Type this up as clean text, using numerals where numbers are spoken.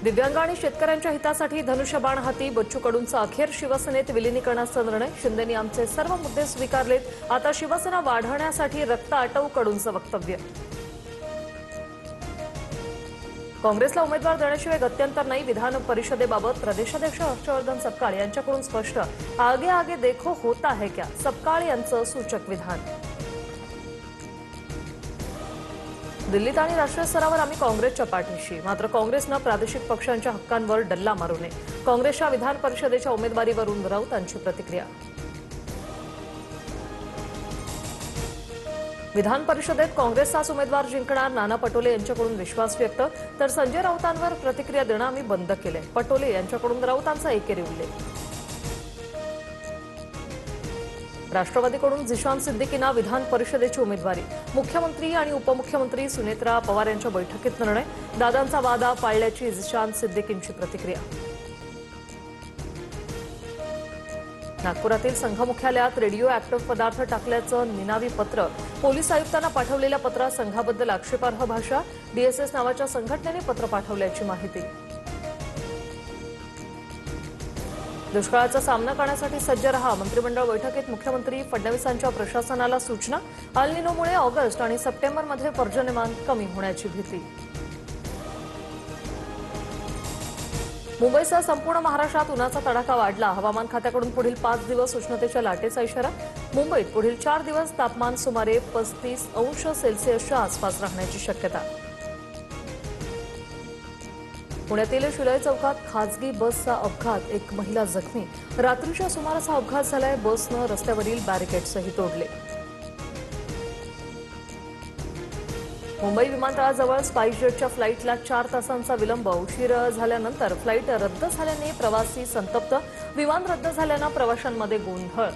दिव्यांग आणि शेतकऱ्यांच्या हितासाठी धनुष्यबाण हाती बच्चू कडूंचा अखेर शिवसेनेत विलीनीकरणाचा निर्णय. शिंदेंनी आमचे सर्व मुद्दे स्वीकारलेत, आता शिवसेना वाढवण्यासाठी रक्त आटवू कडूंचं वक्तव्य. काँग्रेसला उमेदवार देण्याशिवाय गत्यंतर नाही. विधान परिषदेबाबत प्रदेशाध्यक्ष हर्षवर्धन सपकाळ यांच्याकडून स्पष्ट. आगे आगे देखो होता है क्या, सपकाळ यांचं सूचक विधान. दिल्लीत आणि राष्ट्रीय स्तरावर आम्ही काँग्रेसच्या पाठीशी, मात्र काँग्रेसनं प्रादेशिक पक्षांच्या हक्कांवर डल्ला मारू नये. काँग्रेसच्या विधान परिषदेच्या उमेदवारीवरून राऊतांची प्रतिक्रिया. विधान परिषदेत काँग्रेसचाच उमेदवार जिंकणार, नाना पटोले यांच्याकडून विश्वास व्यक्त. तर संजय राऊतांवर प्रतिक्रिया देणं आम्ही बंद केलंय, पटोले यांच्याकडून राऊतांचा एकेरी उल्लेख. राष्ट्रवादीकडून झिशान सिद्दीकींना विधान परिषदेची उमेदवारी. मुख्यमंत्री आणि उपमुख्यमंत्री सुनेत्रा पवार यांच्या बैठकीत निर्णय. दादांचा वादा पाळल्याची झिशान सिद्दीकींची प्रतिक्रिया. नागपुरातील संघ मुख्यालयात रेडिओ ऍक्टिव्ह पदार्थ टाकल्याचं निनावी पत्र. पोलीस आयुक्तांना पाठवलेल्या पत्रात संघाबद्दल आक्षेपार्ह भाषा. डीएसएस नावाच्या संघटनेने पत्र पाठवल्याची माहिती. दुष्काळाचा सामना करण्यासाठी सज्ज रहा. मंत्रिमंडळ बैठकीत मुख्यमंत्री फडणवीसांच्या प्रशासनाला सूचना. अल निनोमुळे ऑगस्ट आणि सप्टेंबरमध्ये पर्जन्यमान कमी होण्याची भीती. मुंबईसह संपूर्ण महाराष्ट्रात उन्हाचा तडाखा वाढला. हवामान खात्याकडून पुढील 5 दिवस उष्णतेच्या लाटेचा इशारा. मुंबईत पुढील 4 दिवस तापमान सुमारे 35 अंश सेल्सिअसच्या आसपास राहण्याची शक्यता. पुण्यातील शिलाई चौकात खासगी बसचा अपघात, एक महिला जखमी. रात्रीच्या सुमारास हा अपघात झालाय. बसनं रस्त्यावरील बॅरिकेड्सही तोडले. मुंबई विमानतळाजवळ स्पाइसजेटच्या फ्लाईटला 4 तासांचा विलंब. उशीर झाल्यानंतर फ्लाईट रद्द झाल्याने प्रवासी संतप्त. विमान रद्द झाल्यानं प्रवाशांमध्ये गोंधळ.